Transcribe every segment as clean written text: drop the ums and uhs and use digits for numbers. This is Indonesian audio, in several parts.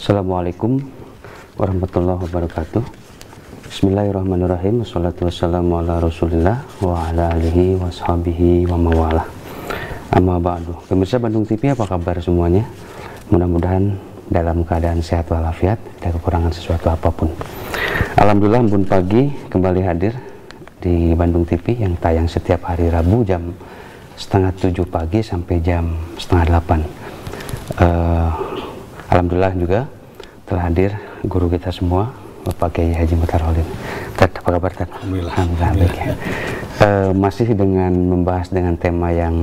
Assalamualaikum warahmatullahi wabarakatuh. Bismillahirrahmanirrahim. Wassalatu wassalamu ala rasulillah wa ala alihi wa sahbihi wa mawalah. Amma ba'du. Pemirsa Bandung TV, apa kabar semuanya? Mudah-mudahan dalam keadaan sehat walafiat, tidak kekurangan sesuatu apapun. Alhamdulillah, Embun Pagi kembali hadir di Bandung TV yang tayang setiap hari Rabu jam setengah 7 pagi sampai jam setengah 8. Alhamdulillah juga telah hadir guru kita semua, Bapak Kiai Haji Muchtar Holdin. Tad, apa kabar Tad? Alhamdulillah. Baik ya. Masih dengan membahas dengan tema yang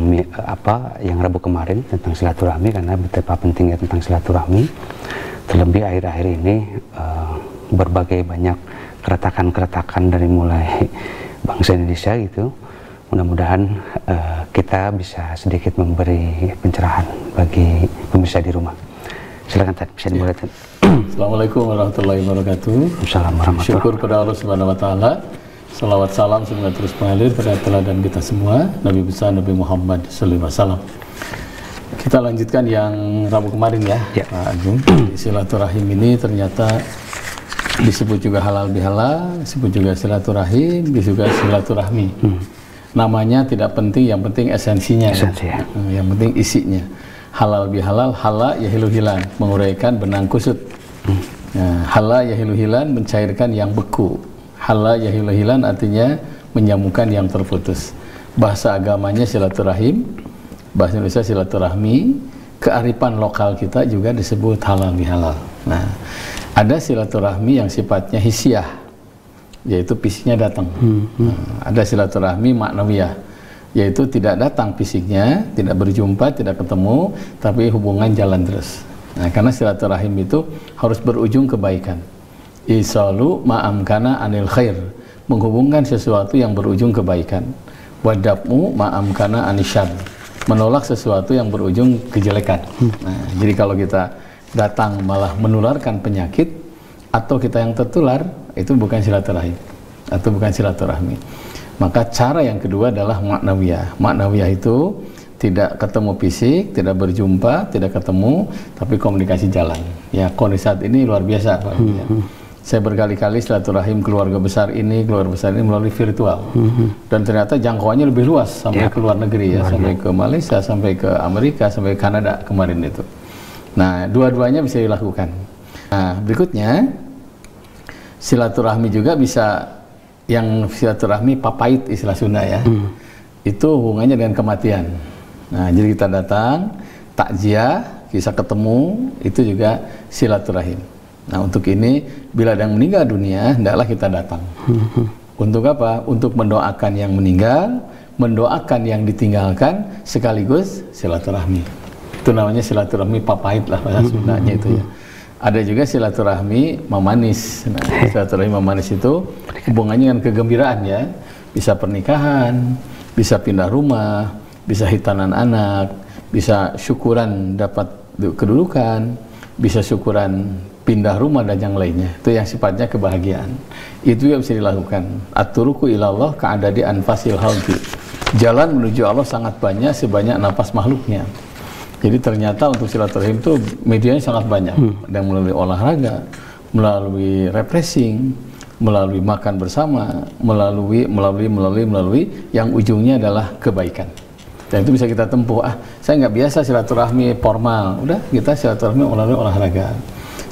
Rabu kemarin tentang silaturahmi, karena betapa pentingnya tentang silaturahmi. Terlebih akhir-akhir ini berbagai banyak keretakan-keretakan dari mulai bangsa Indonesia gitu. Mudah-mudahan kita bisa sedikit memberi pencerahan bagi pemirsa di rumah. Silakan Tad, bisa dimulai Tad. Assalamualaikum warahmatullahi wabarakatuh. Assalamualaikum. Syukur pada Allah Subhanahu wa taala. Salawat salam semoga terus mengalir pada teladan kita semua, Nabi besar Nabi Muhammad sallallahu alaihi wasallam. Kita lanjutkan yang Rabu kemarin ya, Pak Agung. Silaturahim ini ternyata disebut juga halal bihalal, disebut juga silaturahim, disebut juga silaturahmi. Namanya tidak penting, yang penting esensinya. Ya. Yang penting isinya. Halal bihalal, hala yahilu hilan, menguraikan benang kusut. Hala yahilu hilan, mencairkan yang beku. Hala yahilu hilan artinya menyambungkan yang terputus. Bahasa agamanya silaturahim, bahasa Indonesia silaturahmi, kearifan lokal kita juga disebut halal bihalal. Nah, ada silaturahmi yang sifatnya hisiah, yaitu fisiknya datang. Ada silaturahmi maknawiyah, yaitu tidak datang fisiknya, tidak berjumpa, tidak ketemu, tapi hubungan jalan terus. Nah, karena silaturahim itu harus berujung kebaikan. Isalu ma'amkana anil khair, menghubungkan sesuatu yang berujung kebaikan. Wadabmu ma'amkana anisyad, menolak sesuatu yang berujung kejelekan. Nah, jadi kalau kita datang malah menularkan penyakit, atau kita yang tertular, itu bukan silaturahim, atau bukan silaturahmi. Maka cara yang kedua adalah maknawiyah. Maknawiyah itu tidak ketemu fisik, tidak berjumpa, tidak ketemu, tapi komunikasi jalan. Ya, kondisi saat ini luar biasa, Pak. Saya berkali-kali silaturahim keluarga besar ini melalui virtual. Dan ternyata jangkauannya lebih luas sampai ke luar negeri ya, sampai ke Malaysia, sampai ke Amerika, sampai ke Kanada kemarin itu. Nah, dua-duanya bisa dilakukan. Nah, berikutnya silaturahmi juga bisa, yang silaturahmi papait istilah Sunda ya, itu hubungannya dengan kematian. Nah, jadi kita datang takziah, bisa ketemu, itu juga silaturahim. Nah, untuk ini bila ada yang meninggal dunia, hendaklah kita datang. Untuk apa? Untuk mendoakan yang meninggal, mendoakan yang ditinggalkan, sekaligus silaturahmi. Itu namanya silaturahmi papait lah bahasa Sundanya itu ya. Ada juga silaturahmi memanis. Nah, silaturahmi memanis itu hubungannya dengan kegembiraan ya. Bisa pernikahan, bisa pindah rumah, bisa hitanan anak, bisa syukuran dapat kedudukan, bisa syukuran pindah rumah dan yang lainnya. Itu yang sifatnya kebahagiaan. Itu yang bisa dilakukan. At-turuku ilallah ka'adadi anfasil halqi. Jalan menuju Allah sangat banyak sebanyak napas makhluknya. Jadi ternyata untuk silaturahim itu medianya sangat banyak. Ada yang melalui olahraga, melalui refreshing, melalui makan bersama, melalui yang ujungnya adalah kebaikan. Dan itu bisa kita tempuh. Saya nggak biasa silaturahmi formal. Udah, kita silaturahmi melalui olahraga,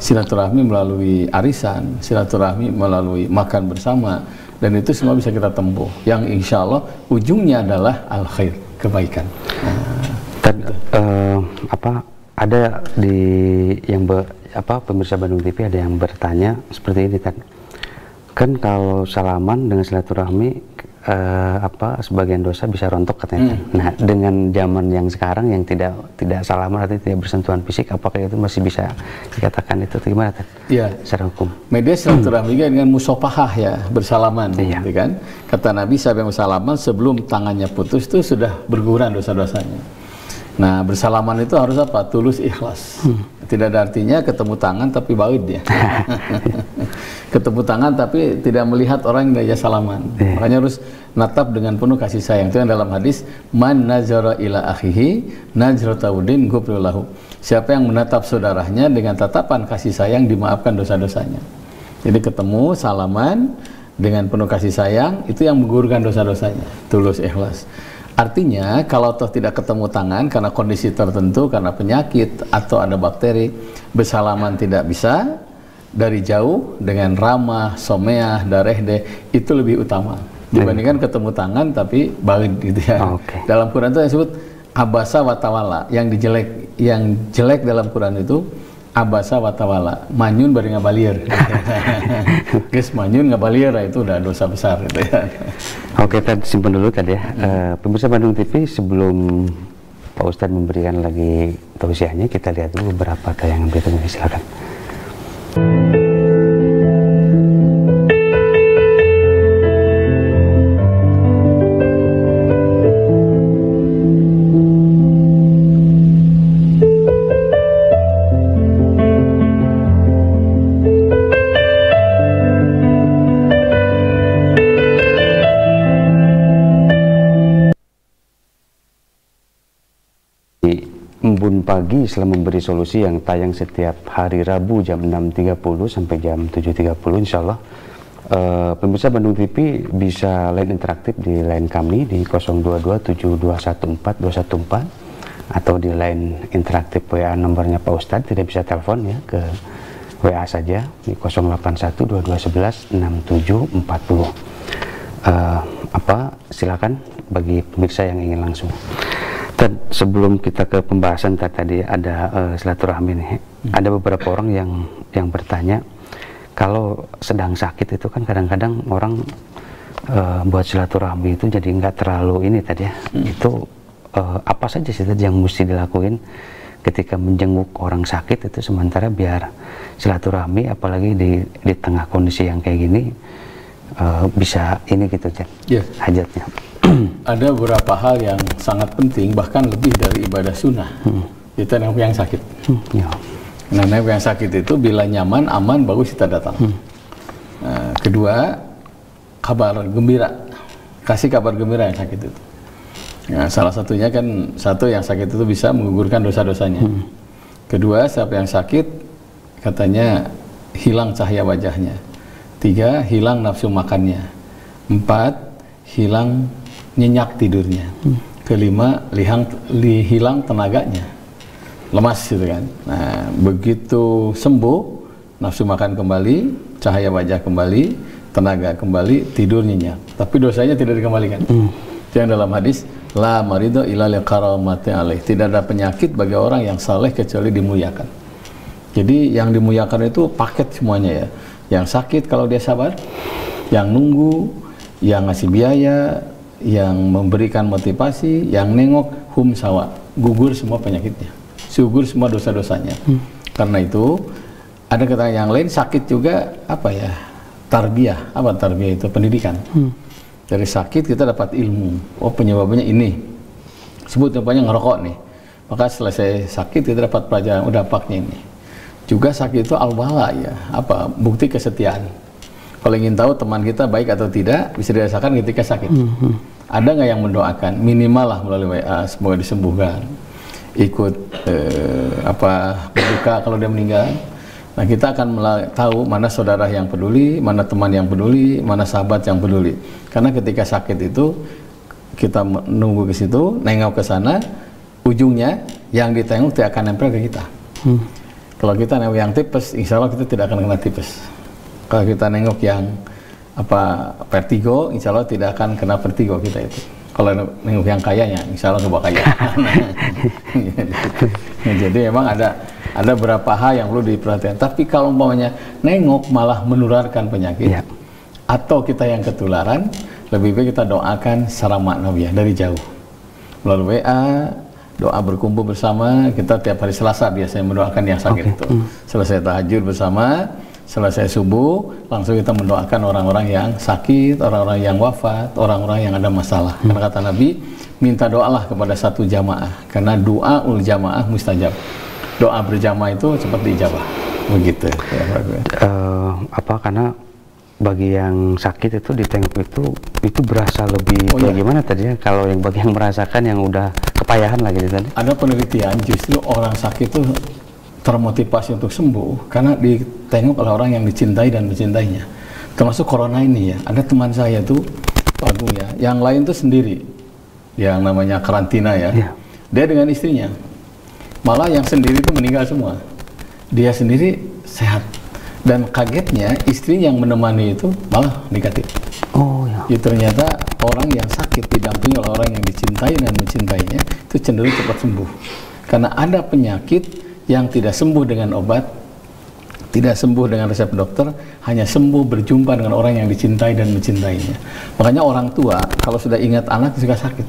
silaturahmi melalui arisan, silaturahmi melalui makan bersama, dan itu semua bisa kita tempuh. Yang insya Allah ujungnya adalah al khair, kebaikan. Ada di yang pemirsa Bandung TV ada yang bertanya seperti ini Tad. Kan kalau salaman dengan silaturahmi sebagian dosa bisa rontok katanya. Nah, dengan zaman yang sekarang yang tidak salaman, artinya tidak bersentuhan fisik, apakah itu masih bisa dikatakan itu gimana Tad? Iya, secara hukum. Media silaturahmi dengan musafahah ya, bersalaman, gitu kan? Kata Nabi, siapa yang bersalaman sebelum tangannya putus itu sudah berguguran dosa-dosanya. Nah, bersalaman itu harus apa? Tulus, ikhlas. Tidak ada artinya ketemu tangan tapi baud ya. Ketemu tangan tapi tidak melihat orang yang diajak salaman. Makanya harus natap dengan penuh kasih sayang. Itu yang dalam hadis, man nazara ila akhihi najratawudin ghufrilahu. Siapa yang menatap saudaranya dengan tatapan kasih sayang, dimaafkan dosa-dosanya. Jadi ketemu, salaman dengan penuh kasih sayang, itu yang menggugurkan dosa-dosanya. Tulus, ikhlas. Artinya kalau toh tidak ketemu tangan karena kondisi tertentu, karena penyakit atau ada bakteri, bersalaman tidak bisa, dari jauh dengan ramah, someah, darehde, itu lebih utama dibandingkan ketemu tangan tapi baud gitu ya. Dalam Quran itu yang disebut abasa wa tawala, yang jelek dalam Quran itu abasa wa tawala, manyun bari ngabalir. Guys, manyun ngabalir itu udah dosa besar gitu ya. Oke, kita simpan dulu tadi ya. Pemirsa Bandung TV, sebelum Pak Ustadz memberikan lagi tausiahnya, kita lihat dulu beberapa tayangan berikutnya. Silakan. Embun Pagi selalu memberi solusi yang tayang setiap hari Rabu jam 6.30 sampai jam 7.30 insya Allah. Pemirsa Bandung TV bisa line interaktif di line kami di 0227214 atau di line interaktif WA nomornya Pak Ustadz, tidak bisa telepon ya, ke WA saja di 08122116740. Silakan bagi pemirsa yang ingin langsung. Dan sebelum kita ke pembahasan tadi ada silaturahmi nih, ada beberapa orang yang bertanya, kalau sedang sakit itu kan kadang-kadang orang buat silaturahmi itu jadi nggak terlalu ini tadi ya. Itu apa saja sih tadi yang mesti dilakuin ketika menjenguk orang sakit itu, sementara biar silaturahmi apalagi di tengah kondisi yang kayak gini bisa ini gitu Cen, hajatnya. Ada beberapa hal yang sangat penting, bahkan lebih dari ibadah sunnah. Kita nengok yang sakit. Nah, nengok yang sakit itu bila nyaman, aman, bagus kita datang. Kedua, kabar gembira. Kasih kabar gembira yang sakit itu. Nah, salah satunya kan, satu yang sakit itu bisa menggugurkan dosa-dosanya. Kedua, siapa yang sakit, katanya hilang cahaya wajahnya. 3, hilang nafsu makannya. 4, hilang nyenyak tidurnya. 5, hilang tenaganya, lemas gitu kan. Nah, begitu sembuh, nafsu makan kembali, cahaya wajah kembali, tenaga kembali, tidur nyenyak, tapi dosanya tidak dikembalikan. Yang dalam hadis, la marido illa liqaramati alaih, tidak ada penyakit bagi orang yang saleh kecuali dimuliakan. Jadi yang dimuliakan itu paket semuanya ya. Yang sakit kalau dia sabar, yang nunggu, yang ngasih biaya, yang memberikan motivasi, yang nengok, hum sawa, gugur semua penyakitnya, gugur semua dosa-dosanya. Karena itu ada keterangan yang lain, sakit juga apa ya, tarbiyah. Apa tarbiyah itu? Pendidikan. Dari sakit kita dapat ilmu. Oh, penyebabnya ini, sebut contohnya ngerokok nih, maka selesai sakit kita dapat pelajaran, udah dampaknya ini. Juga sakit itu al-wala ya, apa, bukti kesetiaan. Kalau ingin tahu teman kita baik atau tidak, bisa dirasakan ketika sakit. Ada nggak yang mendoakan, minimal lah melalui WA, semoga disembuhkan, ikut berduka kalau dia meninggal. Nah, kita akan tahu mana saudara yang peduli, mana teman yang peduli, mana sahabat yang peduli. Karena ketika sakit itu kita menunggu ke situ, nengok ke sana, ujungnya yang ditengok tidak akan nempel ke kita. Kalau kita nengok yang tipes, insya Allah kita tidak akan kena tipes. Kalau kita nengok yang vertigo, insya Allah tidak akan kena vertigo kita itu. Kalau nengok yang kayanya, insya Allah kebawa kaya. Jadi memang ada beberapa hal yang perlu diperhatikan. Tapi kalau umpamanya nengok malah menularkan penyakit, atau kita yang ketularan, lebih baik kita doakan secara maknawi dari jauh. Melalui WA, doa berkumpul bersama, kita tiap hari Selasa biasanya mendoakan yang sakit itu. Selesai tahajud bersama, selesai subuh, langsung kita mendoakan orang-orang yang sakit, orang-orang yang wafat, orang-orang yang ada masalah. Karena kata Nabi, minta doalah kepada satu jamaah, karena doa ul jamaah mustajab. doa berjamaah itu cepat diijabah. Begitu. Ya, karena bagi yang sakit itu ditengok itu berasa lebih gimana tadi ya? Kalau yang bagi yang merasakan yang udah kepayahan lagi tadi. Ada penelitian justru orang sakit itu termotivasi untuk sembuh karena ditengok oleh orang yang dicintai dan mencintainya. Termasuk corona ini ya. Ada teman saya tuh Pak Agung ya, yang lain tuh sendiri, yang namanya karantina ya. Dia dengan istrinya. Malah yang sendiri itu meninggal semua. Dia sendiri sehat. Dan kagetnya istri yang menemani itu malah negatif. Oh ya. Ya ternyata orang yang sakit didampingi oleh orang yang dicintai dan mencintainya itu cenderung cepat sembuh. Karena ada penyakit yang tidak sembuh dengan obat, tidak sembuh dengan resep dokter, hanya sembuh berjumpa dengan orang yang dicintai dan mencintainya. Makanya orang tua kalau sudah ingat anak juga sakit.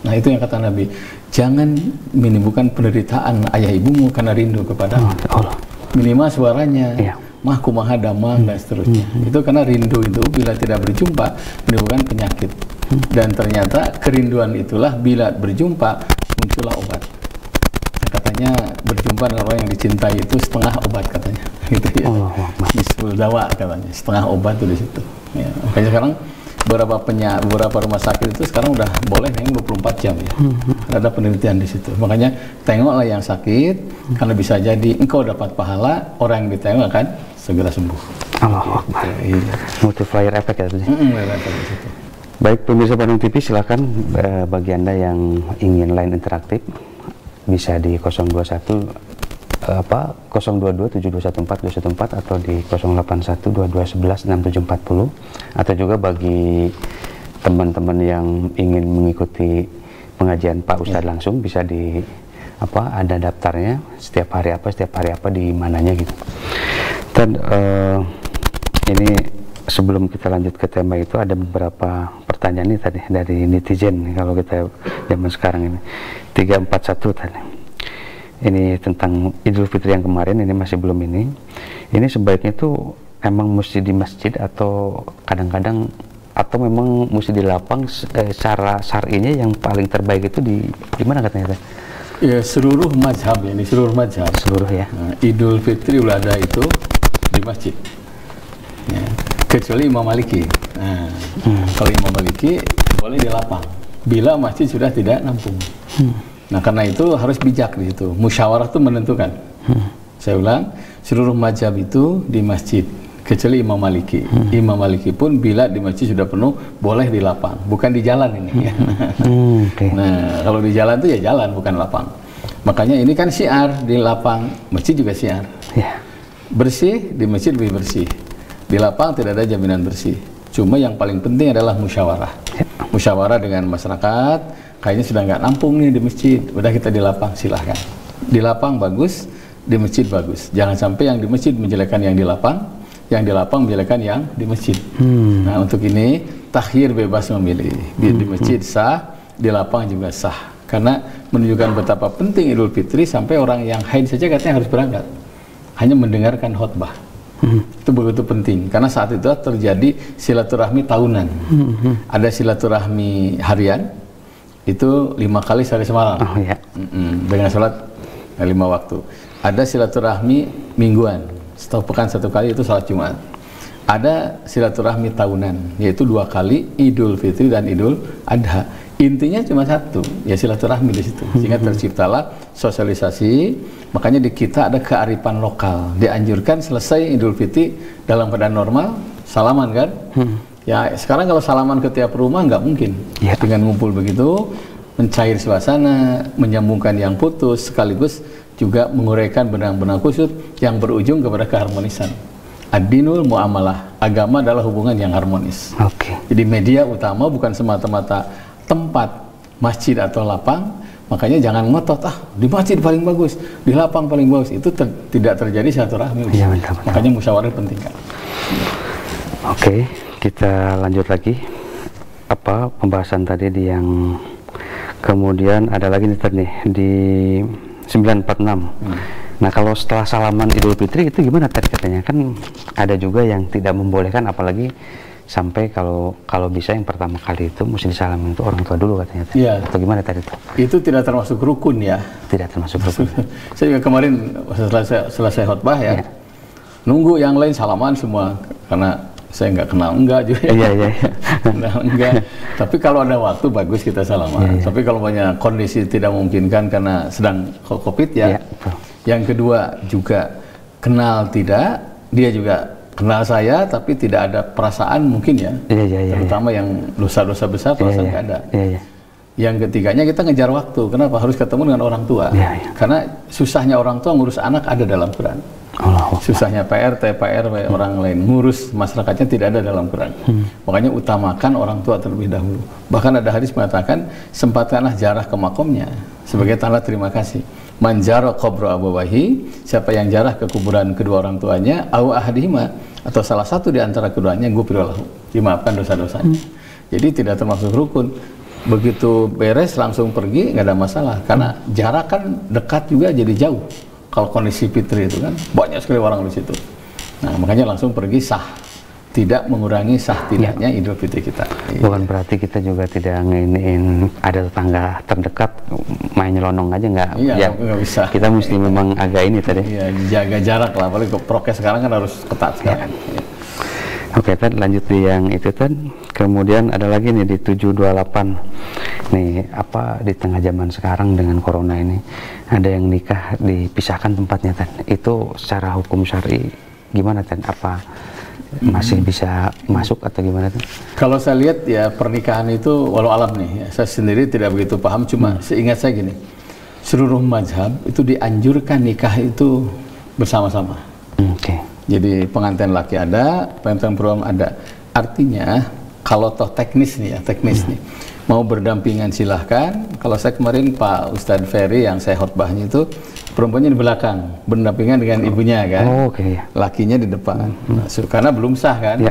Nah itu yang kata Nabi, jangan menimbulkan penderitaan ayah ibumu karena rindu kepada Allah. Minimal suaranya, mah kumaha damang dan seterusnya. Itu karena rindu itu bila tidak berjumpa menimbulkan penyakit. Dan ternyata kerinduan itulah bila berjumpa muncullah obat. Katanya berjumpa dengan orang yang dicintai itu setengah obat katanya, gitu ya. Nisful dawa katanya, setengah obat itu di situ. Ya, makanya sekarang beberapa rumah sakit itu sekarang udah boleh nengok 24 jam ya. Ada penelitian di situ. Makanya tengoklah yang sakit karena bisa jadi engkau dapat pahala, orang yang ditengok akan segera sembuh. Akbar. Multiplier effect ya tadi. Baik pemirsa Bandung TV, silakan bagi Anda yang ingin line interaktif bisa di 022 7214 atau di 081 2211 6740, atau juga bagi teman-teman yang ingin mengikuti pengajian Pak Ustadz langsung bisa di ada daftarnya setiap hari apa di mananya gitu. Dan ini sebelum kita lanjut ke tema itu ada beberapa pertanyaan nih tadi dari netizen kalau kita zaman sekarang ini 341 tadi. Ini tentang Idul Fitri yang kemarin, ini masih belum ini sebaiknya tuh emang mesti di masjid atau kadang-kadang atau memang mesti di lapang, cara syar'inya yang paling terbaik itu di mana katanya? Ya seluruh mazhab ya, ini seluruh mazhab. Seluruh ya. Nah, Idul Fitri Adha itu di masjid. Ya. Kecuali Imam Maliki. Nah, kalau Imam Maliki boleh di lapang bila masjid sudah tidak nampung. Nah, karena itu harus bijak di situ. Musyawarah itu menentukan. Saya ulang, seluruh mazhab itu di masjid kecuali Imam Maliki. Imam Maliki pun bila di masjid sudah penuh boleh di lapang, bukan di jalan ini. Nah, kalau di jalan itu ya jalan, bukan lapang. Makanya ini kan syiar di lapang, masjid juga syiar. Bersih di masjid lebih bersih. Di lapang tidak ada jaminan bersih. Cuma yang paling penting adalah musyawarah. Musyawarah dengan masyarakat. Kayaknya sudah nggak nampung nih di masjid, udah kita di lapang, silahkan. Di lapang bagus, di masjid bagus. Jangan sampai yang di masjid menjelekkan yang di lapang menjelekkan yang di masjid. Nah untuk ini takhir bebas memilih. Di masjid sah, di lapang juga sah. Karena menunjukkan betapa penting Idul Fitri sampai orang yang haid saja katanya harus berangkat. Hanya mendengarkan khutbah. Itu begitu penting. Karena saat itu terjadi silaturahmi tahunan. Ada silaturahmi harian. Itu 5 kali sehari semalam dengan sholat 5 waktu. Ada silaturahmi mingguan, setiap pekan 1 kali itu sholat Jumat. Ada silaturahmi tahunan, yaitu 2 kali Idul Fitri dan Idul Adha. Intinya cuma satu, ya silaturahmi di situ. Sehingga terciptalah sosialisasi. Makanya di kita ada kearifan lokal. Dianjurkan selesai Idul Fitri dalam keadaan normal, salaman kan? Ya sekarang kalau salaman ke tiap rumah nggak mungkin. Dengan ngumpul begitu, mencair suasana, menyambungkan yang putus, sekaligus juga menguraikan benang-benang kusut yang berujung kepada keharmonisan. Ad-dinul muamalah, agama adalah hubungan yang harmonis. Jadi media utama bukan semata-mata tempat masjid atau lapang. Makanya jangan ngotot, di masjid paling bagus, di lapang paling bagus. Itu tidak terjadi silaturahmi. Makanya musyawarah penting kan. Kita lanjut lagi pembahasan tadi di yang kemudian ada lagi nih di 946. Nah kalau setelah salaman Idul Fitri itu gimana tadi katanya, kan ada juga yang tidak membolehkan, apalagi sampai kalau bisa yang pertama kali itu mesti disalamin itu orang tua dulu katanya. Iya. Atau gimana tadi itu? Itu tidak termasuk rukun ya. Tidak termasuk rukun. Saya juga kemarin selesai khutbah ya, nunggu yang lain salaman semua karena saya nggak kenal enggak juga. Iya. Kenal enggak. Tapi kalau ada waktu bagus kita salaman. Tapi kalau banyak kondisi tidak memungkinkan karena sedang COVID ya. Yang kedua juga kenal tidak, dia juga kenal saya tapi tidak ada perasaan mungkin ya. Terutama yang dosa-dosa besar perasaan nggak ada. Yang ketiganya kita ngejar waktu. Kenapa? Harus ketemu dengan orang tua. Karena susahnya orang tua ngurus anak ada dalam Quran. Susahnya PRT, PRW, orang lain ngurus masyarakatnya tidak ada dalam Quran. Makanya utamakan orang tua terlebih dahulu. Bahkan ada hadis mengatakan sempatkanlah jarah ke makomnya sebagai tanda terima kasih. Manjaro qabra abawahi, siapa yang jarah ke kuburan kedua orang tuanya, au ahadihima, atau salah satu di antara keduanya, ghufira lahu, dimaafkan dosa-dosanya. Jadi tidak termasuk rukun. Begitu beres langsung pergi nggak ada masalah, karena jarak kan dekat juga jadi jauh. Kalau kondisi fitri itu kan banyak sekali orang di situ. Nah makanya langsung pergi sah, tidak mengurangi sah tidaknya Idul Fitri kita. Bukan berarti kita juga tidak nginiin ada tetangga terdekat main nyelonong aja nggak? Iya, nggak bisa. Kita mesti memang agak ini tadi. Iya, jaga jarak lah. Apalagi prokes sekarang kan harus ketat sekarang. Oke, Tad, lanjut di yang itu, Tad. Kemudian ada lagi nih di 728. Nih, apa di tengah zaman sekarang dengan corona ini ada yang nikah dipisahkan tempatnya, Tad. Itu secara hukum syar'i gimana, Tad? Apa masih bisa masuk atau gimana, Tad? Kalau saya lihat ya pernikahan itu walau alam nih, ya, saya sendiri tidak begitu paham, cuma seingat saya gini. Seluruh mazhab itu dianjurkan nikah itu bersama-sama. Jadi pengantin laki ada, pengantin perempuan ada. Artinya kalau toh teknis nih ya, nih, mau berdampingan silahkan. Kalau saya kemarin Pak Ustadz Ferry yang saya khotbahnya itu perempuannya di belakang, berdampingan dengan ibunya kan, lakinya di depan. Nah, karena belum sah kan,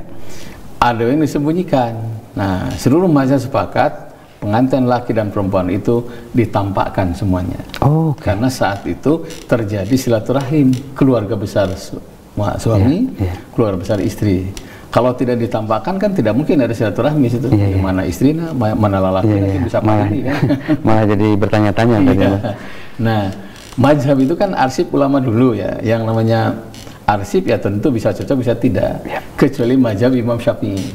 ada yang disembunyikan. Nah seluruh mazhab sepakat pengantin laki dan perempuan itu ditampakkan semuanya. Karena saat itu terjadi silaturahim keluarga besar suami, keluarga besar istri. Kalau tidak ditampakkan kan tidak mungkin ada silaturahmi situ. Mana istrinya, mana lelaki bisa pahami kan. Malah jadi bertanya-tanya. Nah, mazhab itu kan arsip ulama dulu ya. Yang namanya arsip ya tentu bisa cocok bisa tidak. Kecuali mazhab Imam Syafi'i.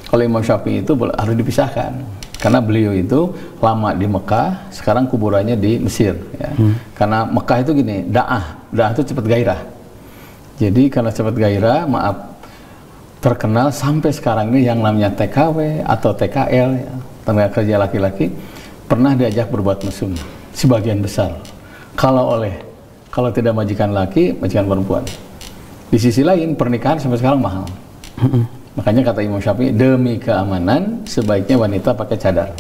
Kalau Imam Syafi'i itu harus dipisahkan. Karena beliau itu lama di Mekah, sekarang kuburannya di Mesir. Ya. Karena Mekah itu gini, da'ah itu cepat gairah. Jadi karena cepat gairah, maaf, terkenal sampai sekarang ini yang namanya TKW atau TKL, ya, tenaga kerja laki-laki, pernah diajak berbuat mesum, sebagian besar. Kalau tidak majikan laki, majikan perempuan. Di sisi lain, pernikahan sampai sekarang mahal. Makanya kata Imam Syafi'i, demi keamanan, sebaiknya wanita pakai cadar.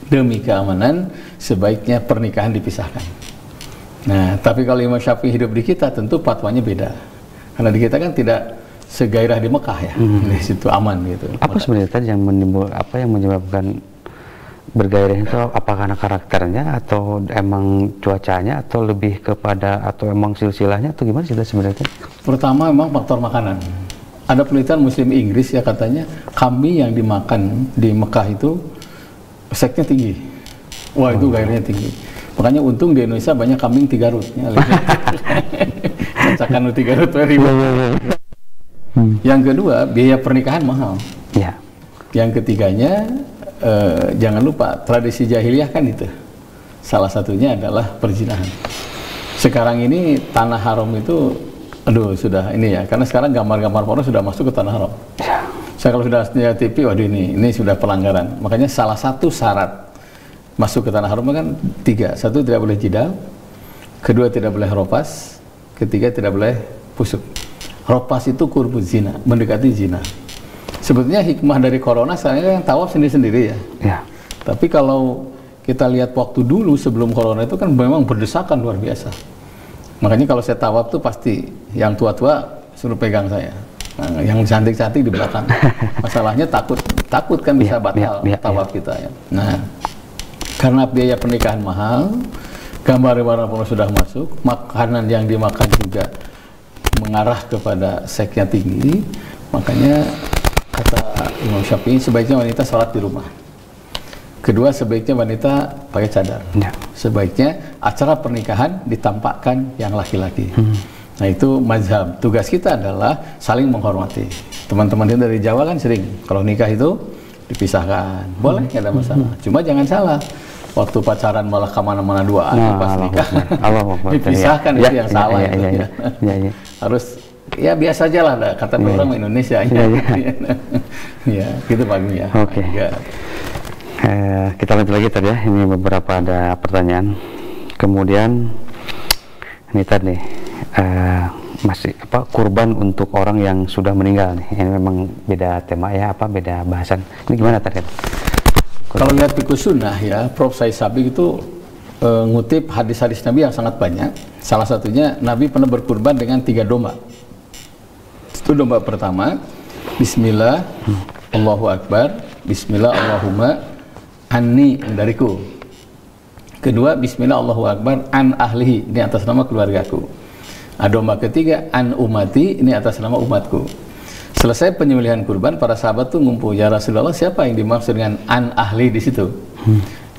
Demi keamanan, sebaiknya pernikahan dipisahkan. Nah, tapi kalau Imam Syafi'i hidup di kita, tentu fatwanya beda. Karena di kita kan tidak segairah di Mekah ya, di situ aman gitu. Apa sebenarnya tadi yang menyebabkan bergairah itu? Apa karena karakternya, atau emang cuacanya, atau lebih kepada, atau emang silsilahnya, atau gimana sih sebenarnya? Pertama, memang faktor makanan. Ada penelitian Muslim Inggris ya, katanya kambing yang dimakan di Mekah itu seknya tinggi. Wah, itu gairahnya tinggi. Makanya untung di Indonesia banyak kambing 3 rut. Cacakan 3 rut ribu. Yang kedua, biaya pernikahan mahal. Yang ketiganya, jangan lupa tradisi jahiliyah kan itu. Salah satunya adalah perzinahan. Sekarang ini tanah haram itu, aduh sudah ini ya, karena sekarang gambar-gambar porno sudah masuk ke tanah haram. Saya kalau sudah lihat TV, waduh ini sudah pelanggaran. Makanya salah satu syarat masuk ke tanah haram kan 3. 1, tidak boleh jidal. 2, tidak boleh ropas. 3, tidak boleh pusuk. Ropas itu kurbu zina, mendekati zina. Sebetulnya hikmah dari corona sekarang yang tawaf sendiri-sendiri ya. Tapi kalau kita lihat waktu dulu sebelum corona itu kan memang berdesakan luar biasa. Makanya kalau saya tawaf tuh pasti yang tua-tua suruh pegang saya. Nah, yang cantik-cantik di belakang. Masalahnya takut kan bisa batal tawaf kita ya. Nah, karena biaya pernikahan mahal, gambar-gambar porno sudah masuk, makanan yang dimakan juga mengarah kepada seksnya tinggi, makanya kata Imam Syafi'i sebaiknya wanita sholat di rumah. Kedua, sebaiknya wanita pakai cadar. Ya. Sebaiknya acara pernikahan ditampakkan yang laki-laki. Nah itu mazhab. Tugas kita adalah saling menghormati. Teman-teman kita dari Jawa kan sering kalau nikah itu dipisahkan. Boleh, nggak ada masalah. Cuma jangan salah. Waktu pacaran malah kemana-mana duaan, pas nikah dipisahkan itu yang salah. Harus ya biasa aja lah, kata orang Indonesia. Ya, gitu Pak Gung ya. Oke. Kita lanjut lagi tadi ya. Ini beberapa ada pertanyaan. Kemudian ini tadi masih apa kurban untuk orang yang sudah meninggal nih. Ini memang beda tema ya, beda bahasan. Ini gimana tadi? Kalau lihat Fiqh Sunnah ya, Prof. Said Sabiq itu ngutip hadis-hadis Nabi yang sangat banyak. Salah satunya Nabi pernah berkurban dengan 3 domba. Itu domba pertama, Bismillah, Allahu Akbar, Bismillah, Allahumma anni, dariku. Kedua, Bismillah, Allahu Akbar, an ahlihi, ini atas nama keluargaku. Domba ketiga, an umati, ini atas nama umatku. Selesai penyembelihan kurban, para sahabat tuh ngumpul, ya Rasulullah, siapa yang dimaksud dengan an ahli di situ?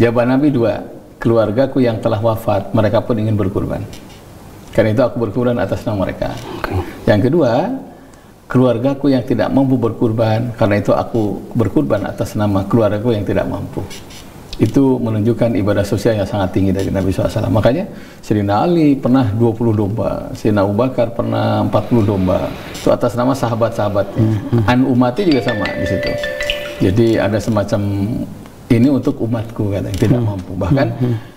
Jawaban Nabi 2, keluargaku yang telah wafat, mereka pun ingin berkurban. Karena itu aku berkurban atas nama mereka. Yang kedua, keluargaku yang tidak mampu berkurban, karena itu aku berkurban atas nama keluargaku yang tidak mampu. Itu menunjukkan ibadah sosial yang sangat tinggi dari Nabi SAW. Makanya Sayyidina Ali pernah 20 domba, Sayyidina Abu Bakar pernah 40 domba. Itu atas nama sahabat-sahabatnya. An umati juga sama di situ. Jadi ada semacam ini untuk umatku katanya, tidak mampu. Bahkan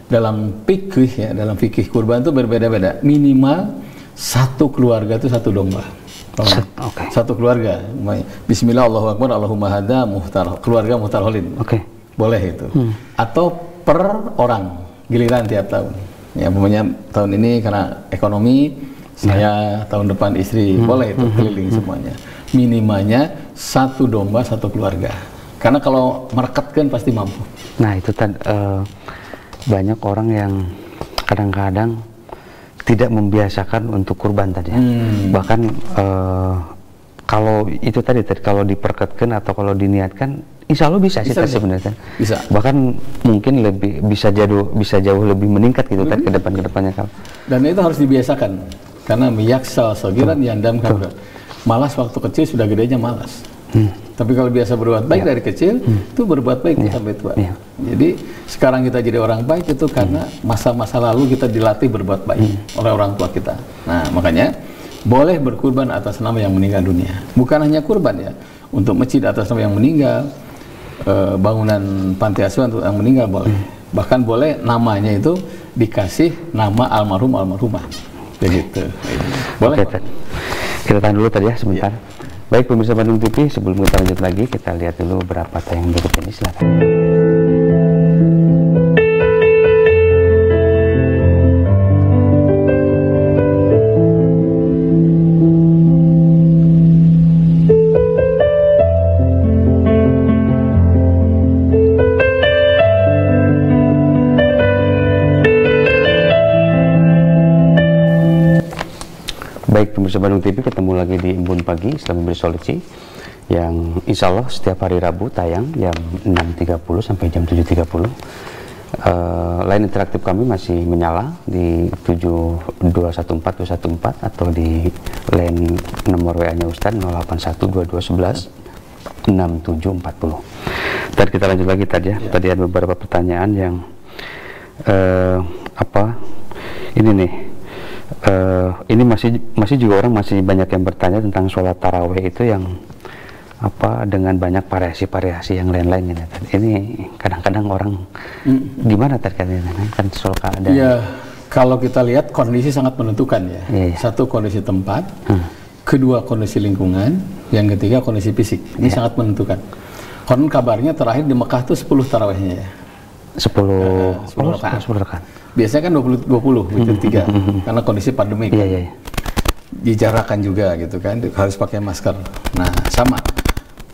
dalam fikih ya, dalam fikih kurban itu berbeda-beda. Minimal satu keluarga itu 1 domba. Satu keluarga. Bismillah, Allahu Akbar, Allahumma hada muhtar, keluarga muhtar holin. Boleh itu. Atau per orang, giliran tiap tahun. Ya, umpamanya tahun ini karena ekonomi, saya tahun depan istri, boleh itu keliling semuanya. Minimanya 1 domba 1 keluarga. Karena kalau merekatkan pasti mampu. Nah itu banyak orang yang kadang-kadang tidak membiasakan untuk kurban tadi. Bahkan kalau itu tadi kalau diperketkan atau kalau diniatkan, insya Allah bisa sih sebenarnya. Bisa. Bahkan mungkin lebih bisa jauh lebih meningkat gitu tadi ke depannya kalau. Dan itu harus dibiasakan karena miyaksal sagiran yandam kabra. Malas waktu kecil sudah gedenya malas. Tapi kalau biasa berbuat baik dari kecil, itu berbuat baik sampai tua. Jadi sekarang kita jadi orang baik itu karena masa-masa lalu kita dilatih berbuat baik oleh orang tua kita. Nah makanya boleh berkurban atas nama yang meninggal dunia. Bukan hanya kurban ya, untuk masjid atas nama yang meninggal, bangunan panti asuhan untuk yang meninggal boleh. Bahkan boleh namanya itu dikasih nama almarhum almarhumah. Begitu. Boleh. Oke, kita tahan dulu tadi ya sebentar. Baik pemirsa Bandung TV, sebelum kita lanjut lagi, kita lihat dulu beberapa tayangan berikut ini. Silakan. Baik pemirsa Bandung TV, ketemu lagi di Embun Pagi Islam Memberi Solusi yang insya Allah setiap hari Rabu tayang jam 6.30 sampai jam 7.30. Line interaktif kami masih menyala di 7214214 atau di line nomor WA-nya Ustaz 0812116740. Dan kita lanjut lagi tadi ya. Tadi ada beberapa pertanyaan yang ini nih. Ini masih juga orang masih banyak yang bertanya tentang sholat taraweh itu yang dengan banyak variasi-variasi yang lain-lain gitu. Ini kadang-kadang orang gimana terkait kan soal keadaan. Ya, kalau kita lihat kondisi sangat menentukan ya. Satu kondisi tempat, kedua kondisi lingkungan, yang ketiga kondisi fisik. Ini sangat menentukan. Konon kabarnya terakhir di Mekah tuh 10 tarawehnya ya. 10 rakaat. Biasanya kan 20 witir 3 karena kondisi pandemi kan. Dijarakan juga gitu kan, harus pakai masker. Nah, sama.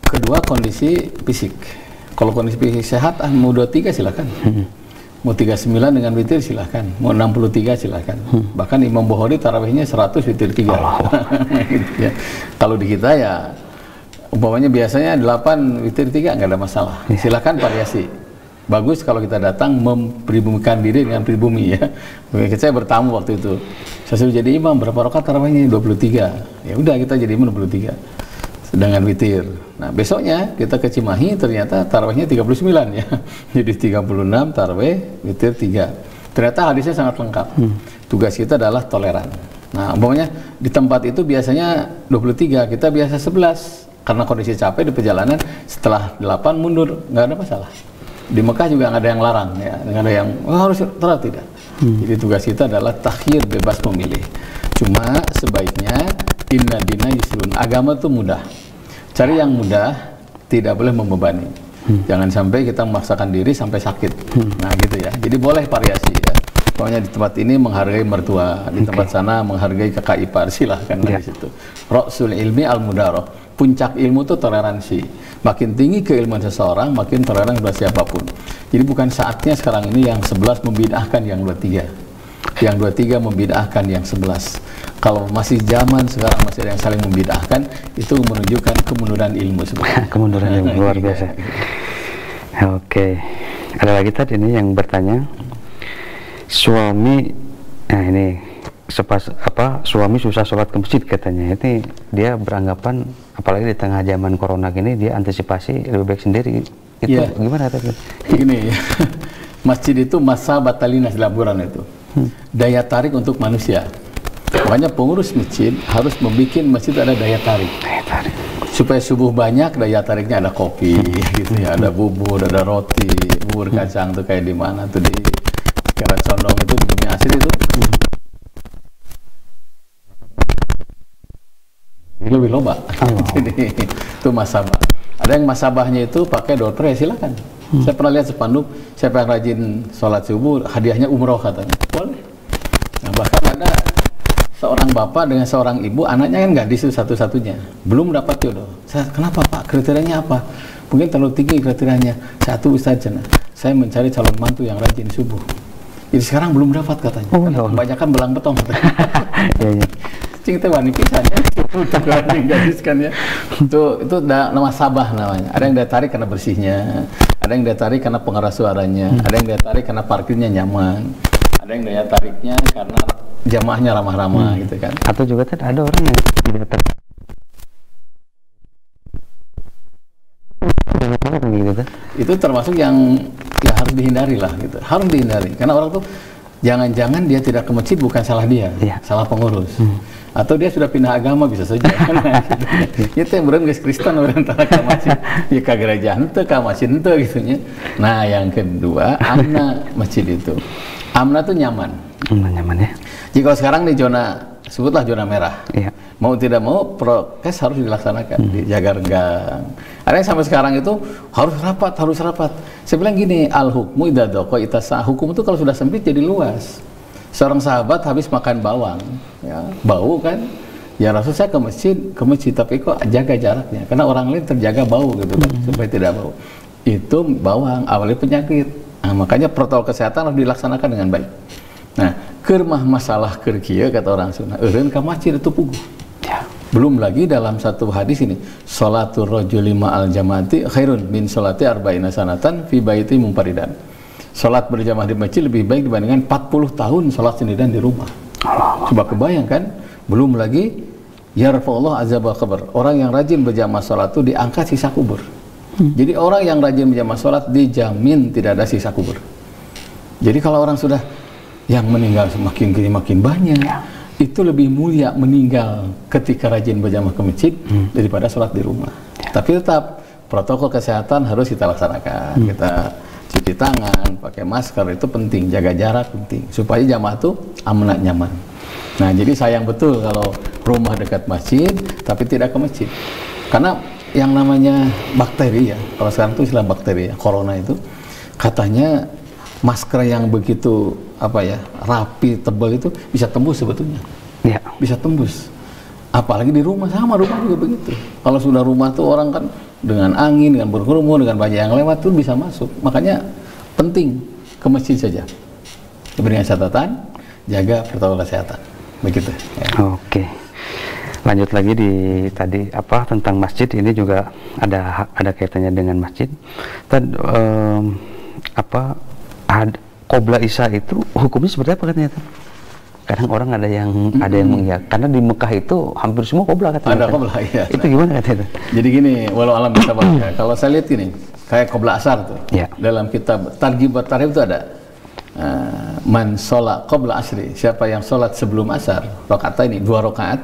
Kedua kondisi fisik. Kalau kondisi fisik sehat mau 23 silakan. Mau 39 dengan witir silakan. Mau 63 silakan. Bahkan Imam Bukhari tarawihnya 100 witir 3. Gitu ya. Kalau di kita ya Umpamanya biasanya 8 witir 3 nggak ada masalah. Silakan variasi. Bagus kalau kita datang mempribumikan diri dengan pribumi ya. Saya bertamu waktu itu. Saya suruh jadi imam, berapa rakaat tarawihnya? 23. Ya udah kita jadi imam 23 dengan witir. Nah besoknya kita ke Cimahi, ternyata tarawihnya 39 ya. Jadi 36 tarawih, witir 3. Ternyata hadisnya sangat lengkap. Tugas kita adalah toleran. Nah umpamanya di tempat itu biasanya 23, kita biasa 11. Karena kondisi capek di perjalanan, setelah 8 mundur, nggak ada masalah. Di Mekah juga nggak ada yang larang, ya, nggak ada yang harus telat, tidak. Jadi tugas kita adalah takhir, bebas memilih. Cuma sebaiknya inna dina yusrun, agama itu mudah. Cari yang mudah, tidak boleh membebani. Jangan sampai kita memaksakan diri sampai sakit. Nah gitu ya. Jadi boleh variasi ya. Pokoknya di tempat ini menghargai mertua, di tempat sana menghargai kakak ipar, silahkan di situ. Rasul ilmi al mudaroh. Puncak ilmu itu toleransi. Makin tinggi keilmuan seseorang, makin toleran kepada siapapun. Jadi bukan saatnya sekarang ini yang 11 membid'ahkan yang 23. Yang 23 membid'ahkan yang 11. Kalau masih zaman sekarang masih ada yang saling membid'ahkan, itu menunjukkan kemunduran ilmu sebenarnya. Kemunduran ilmu luar biasa. Oke. Ada lagi tadi ini yang bertanya, suami, nah ini suami susah sholat ke masjid katanya. Itu dia beranggapan, apalagi di tengah zaman corona gini, dia antisipasi lebih baik sendiri. Itu gimana tadi? Gini, masjid itu masa batalina laburan itu. Daya tarik untuk manusia. Makanya pengurus masjid harus membuat masjid ada daya tarik. Supaya subuh banyak, daya tariknya ada kopi, gitu ya, ada bubur, ada roti, bubur kacang tuh kayak di mana tuh di Kiara Condong itu di Bumi Asri itu. Lebih loba. Jadi itu masabah. Ada yang masabahnya itu pakai door prize, silakan. Saya pernah lihat spanduk, siapa yang rajin sholat subuh, hadiahnya umroh katanya. Boleh. Nah, bahkan ada seorang bapak dengan seorang ibu, anaknya kan gadis itu satu-satunya, belum dapat jodoh. Kenapa Pak? Kriterianya apa? Mungkin terlalu tinggi kriterianya. Satu Ustaz, saya mencari calon mantu yang rajin subuh. Jadi sekarang belum dapat katanya. Kebanyakan belang betong katanya. Cinta wani pisan ya, untuk yang gadiskan ya. Itu nama sabah namanya. Ada yang daya tarik karena bersihnya, ada yang daya tarik karena pengeras suaranya, ada yang daya tarik karena parkirnya nyaman, ada yang daya tariknya karena jamaahnya ramah-ramah gitu kan. Atau juga ada orang yang tidak tertarik gitu. Itu termasuk yang ya harus dihindari lah gitu. Harus dihindari karena orang tuh jangan-jangan dia tidak ke masjid bukan salah dia, salah pengurus. Atau dia sudah pindah agama, bisa saja. Itu yang beran guys Kristen orang antara ke masjid, ya ke gereja ente, ke masjid ente gitu ya. Nah yang kedua, amna masjid itu. Amna tuh nyaman. Nyaman ya. Jika sekarang di zona, sebutlah zona merah. Mau tidak mau prokes harus dilaksanakan, dijaga renggang. Ada yang sampai sekarang itu harus rapat. Saya bilang gini, al hukmu idza daqa itasa. Hukum itu kalau sudah sempit jadi luas. Seorang sahabat habis makan bawang, ya, bau kan? Ya Rasul, saya ke masjid, tapi kok jaga jaraknya, karena orang lain terjaga bau gitu kan, supaya tidak bau. Itu bawang awalnya penyakit. Nah, makanya protokol kesehatan harus dilaksanakan dengan baik. Nah, kermah masalah kerkia kata orang Sunda, eureun ka masjid itu puguh. Belum lagi dalam satu hadis ini, sholatul rajuli ma'al jamaati khairun min sholati arba'ina sanatan fi baiti munfaridan. Sholat berjamaah di masjid lebih baik dibandingkan 40 tahun sholat sendirian di rumah. Coba kebayang kan? Belum lagi yarfa'ullah azabal qabr. Orang yang rajin berjamaah sholat itu diangkat sisa kubur. Jadi orang yang rajin berjamaah sholat dijamin tidak ada sisa kubur. Jadi kalau orang sudah yang meninggal semakin banyak, itu lebih mulia meninggal ketika rajin berjamaah ke masjid daripada sholat di rumah. Tapi tetap protokol kesehatan harus kita laksanakan. Kita cuci tangan, pakai masker, itu penting, jaga jarak penting, supaya jamaah itu aman nyaman. Nah, jadi sayang betul kalau rumah dekat masjid, tapi tidak ke masjid. Karena yang namanya bakteri ya, kalau sekarang itu istilah bakteri ya, corona itu, katanya masker yang begitu rapi, tebal itu bisa tembus sebetulnya. Bisa tembus. Apalagi di rumah, sama rumah juga begitu. Kalau sudah rumah tuh orang kan dengan angin, dengan berkerumun, dengan banyak yang lewat tuh bisa masuk. Makanya penting ke masjid saja. Dengan catatan jaga protokol kesehatan. Begitu. Ya. Oke. Lanjut lagi di tadi tentang masjid, ini juga ada kaitannya dengan masjid. Qobla Isya itu hukumnya seperti apa katanya? Kadang orang ada yang mengiyakan, karena di Mekah itu hampir semua qobla katanya. Ada qobla, iya. Itu gimana katanya? Jadi gini, walau alam bisa baca. Kalau saya lihat gini, kayak qobla asar tuh. Ya. Dalam kitab Targhib wa Tarhib itu ada man sholat qobla asri, siapa yang sholat sebelum asar, rakaat ini 2 rakaat,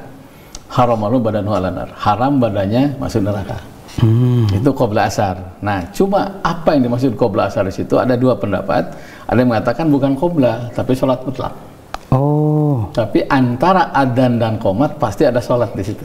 haramalu badanhu alanar, haram badannya masuk neraka. Itu qobla asar. Nah, cuma apa yang dimaksud qobla asar di situ ada 2 pendapat. Ada yang mengatakan bukan qobla, tapi sholat mutlak. Oh. Tapi antara adzan dan qomat pasti ada sholat di situ.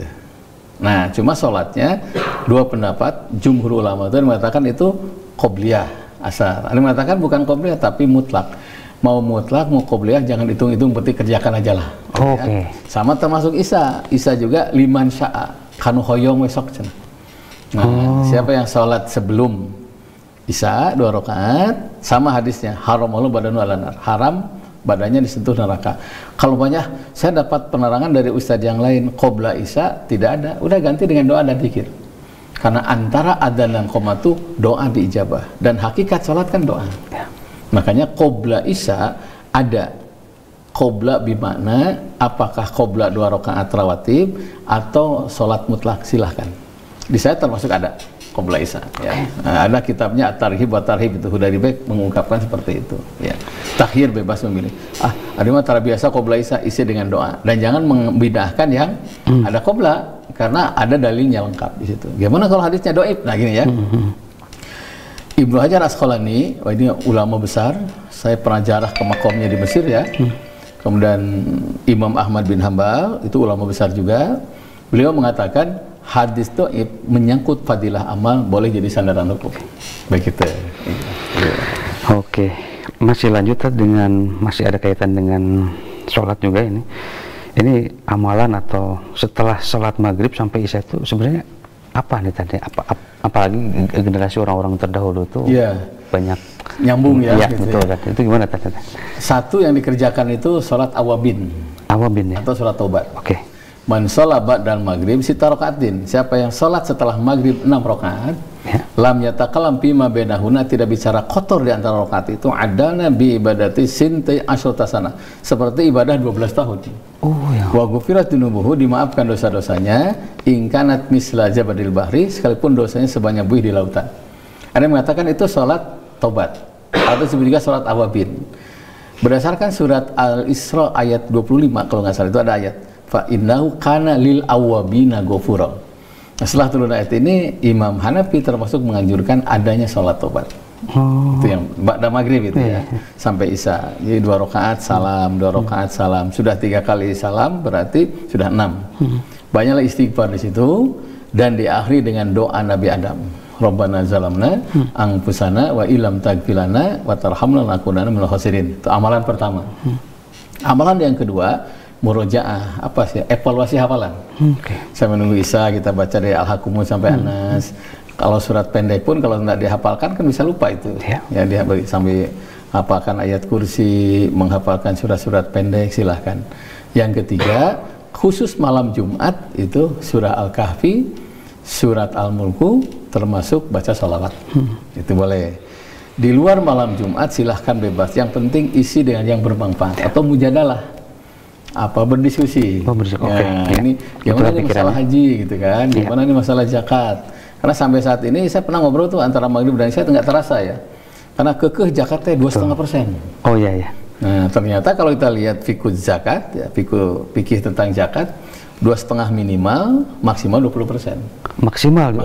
Nah, cuma sholatnya 2 pendapat. Jumhur ulama itu mengatakan itu qobliyah asar. Ada yang mengatakan bukan qobliyah tapi mutlak. Mau mutlak, mau qobliyah, jangan hitung-hitung, penting kerjakan aja lah. Oke. Ya. Sama termasuk Isya. Isya juga liman sya'a kanu hoyong besok. Nah, siapa yang sholat sebelum Isya 2 rakaat, sama hadisnya haramalu badanu alanar, haram badannya disentuh neraka. Kalau banyak saya dapat penerangan dari ustadz yang lain, qobla Isya tidak ada, udah ganti dengan doa dan zikir. Karena antara adzan dan qomat itu doa diijabah, dan hakikat sholat kan doa. Ya. Makanya qobla Isya ada. Qobla bimakna apakah qobla 2 rakaat rawatib atau sholat mutlak, silahkan. Di saya termasuk ada qobla Isya, ya. Nah, ada kitabnya At-Targhib wa Tarhib, itu Hudari Bek mengungkapkan seperti itu, ya. Takhir bebas memilih. Ada mah tara biasa qobla Isya isi dengan doa, dan jangan membidahkan yang ada qobla, karena ada dalilnya lengkap di situ. Gimana kalau hadisnya doib? Nah gini ya. Ibnu Hajar Asqalani, ini ulama besar, saya pernah jarah ke makomnya di Mesir ya. Kemudian Imam Ahmad bin Hambal, itu ulama besar juga. Beliau mengatakan hadis doib menyangkut fadilah amal boleh jadi sandaran hukum. Baik itu. Oke, masih lanjut masih ada kaitan dengan sholat juga ini. Ini amalan atau setelah sholat maghrib sampai isya itu sebenarnya apa nih tadi? Apalagi generasi orang-orang terdahulu tuh banyak nyambung ya. Gitu betul. Ya. Itu gimana tadi? Satu yang dikerjakan itu sholat awabin. Awabin ya. Atau sholat taubat. Oke. Man sholat ba'dal maghrib sita rakaatin. Siapa yang sholat setelah maghrib 6 rakaat, lam yatakalam bima bainahuna, tidak bicara kotor di antara rakaat itu, adana bi ibadati sintai asyata sana, seperti ibadah 12 tahun. Oh ya. Wa ghufirat dunubuhu, dimaafkan dosa-dosanya, ingkanat misla jabadil bahri, sekalipun dosanya sebanyak buih di lautan. Ada yang mengatakan itu sholat taubat, atau disebut juga sholat awabin. Berdasarkan surat Al-Isra ayat 25 kalau nggak salah, itu ada ayat fa innahu kana lil awabina ghafura. Nah, setelah turun ayat ini, Imam Hanafi termasuk menganjurkan adanya sholat taubat. Itu yang ba'da maghrib itu ya, sampai isya. Jadi 2 rakaat salam, 2 rakaat salam. Sudah 3 kali salam berarti sudah 6. Banyaklah istighfar di situ, dan diakhiri dengan doa Nabi Adam. Rabbana zalamna anfusana wa illam taghfirlana wa tarhamna lanakunanna minal khasirin. Itu amalan pertama. Amalan yang kedua, murojaah, apa sih, evaluasi hafalan. Saya menunggu Isya, kita baca dari Al-Hakumun sampai Anas. Kalau surat pendek pun kalau tidak dihafalkan kan bisa lupa itu. Ya dia sambil hafalkan ayat kursi, menghafalkan surat-surat pendek, silahkan. Yang ketiga, khusus malam Jumat itu surah Al-Kahfi, surat Al-Mulku, termasuk baca sholawat. Itu boleh. Di luar malam Jumat silahkan bebas. Yang penting isi dengan yang bermanfaat atau mujadalah. Apa berdiskusi. Ini gimana nih masalah haji gitu kan, gimana nih masalah zakat. Karena sampai saat ini saya pernah ngobrol tuh antara maghrib dan isya, nggak terasa ya, karena kekeh zakatnya 2,5%. Oh iya ya. Nah ternyata kalau kita lihat fikih zakat ya, fikih tentang zakat 2,5 minimal, maksimal 20%. Maksimal ya.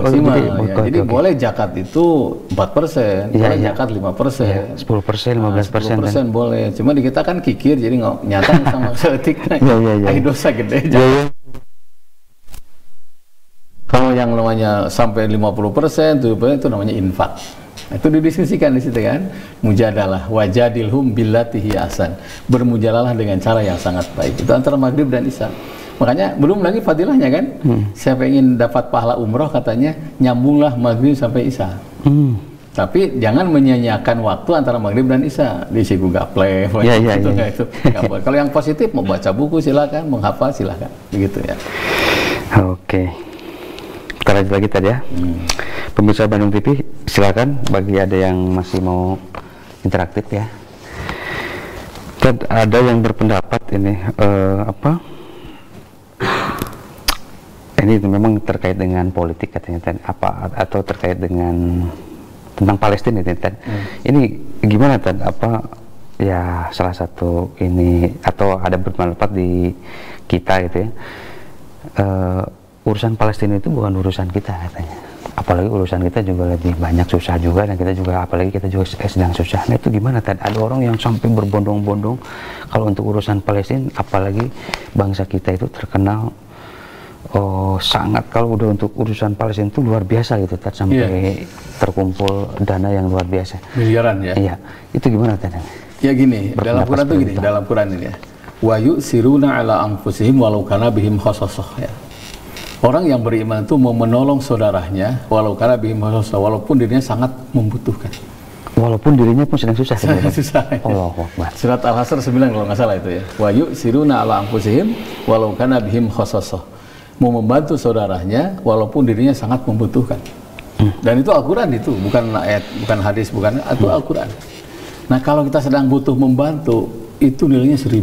Jadi boleh zakat itu 4%, boleh zakat 5%, 10%, 15%. Boleh. Cuma di kita kan kikir, jadi nggak nyata sama setik. Dosa gede. Kalau yang namanya sampai 50%, 70% itu namanya infak. Itu didiskusikan di situ kan. Mujadalah wajadilhum billatihi ahsan. Bermujadalah dengan cara yang sangat baik. Itu antara maghrib dan isya. Makanya belum lagi fadilahnya kan. Siapa ingin dapat pahala umroh katanya nyambunglah maghrib sampai isya. Tapi jangan menyanyiakan waktu antara maghrib dan isya. Diisi gaple, itu. Kalau yang positif mau baca buku silakan, menghafal silakan. Begitu ya. Oke. Kita lanjut lagi tadi ya. Pemirsa Bandung TV, silakan bagi ada yang masih mau interaktif ya. Dan ada yang berpendapat ini ini memang terkait dengan politik katanya apa atau terkait dengan tentang Palestina ini ini gimana ya salah satu ini atau ada berpendapat di kita gitu ya, urusan Palestina itu bukan urusan kita katanya, apalagi urusan kita juga lebih banyak susah juga, dan kita juga apalagi kita juga sedang susah. Nah itu gimana ada orang yang sampai berbondong-bondong kalau untuk urusan Palestina, apalagi bangsa kita itu terkenal sangat kalau udah untuk urusan Palestina itu luar biasa gitu sampai terkumpul dana yang luar biasa miliaran ya. Iya, itu gimana ya gini, dalam Quran itu gini, dalam Quran ini ya, wa yusiruna ala anfusihim walau kana bihim khasassah ya. Orang yang beriman itu mau menolong saudaranya walau kana bihim khasassah, walaupun dirinya sangat membutuhkan, walaupun dirinya pun sedang susah susah ya. Allahu Akbar. Surat Al-Hasr 9 kalau nggak salah itu ya, wa yusiruna ala anfusihim walau kana bihim khasassah, mau membantu saudaranya walaupun dirinya sangat membutuhkan. Dan itu Al-Quran, itu bukan ayat, bukan hadis, bukan, itu Al-Quran. Nah kalau kita sedang butuh membantu, itu nilainya 1000.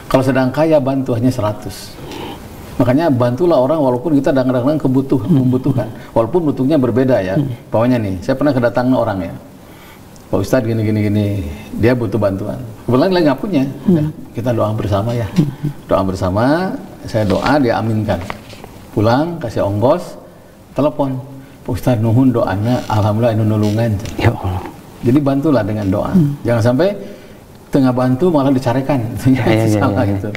Kalau sedang kaya, bantu hanya 100. Makanya bantulah orang walaupun kita kadang-kadang membutuhkan, walaupun butuhnya berbeda ya. Pokoknya nih, saya pernah kedatangan orang ya, Pak Ustadz gini, dia butuh bantuan, kebetulan lagi nggak punya. Ya, kita doa bersama ya, doa bersama, saya doa, dia aminkan, pulang kasih ongkos, telepon, Pak Ustadz nuhun doanya, alhamdulillah ini nulungan ya Allah. Jadi bantulah dengan doa, jangan sampai tengah bantu malah dicarikan, salah gitu.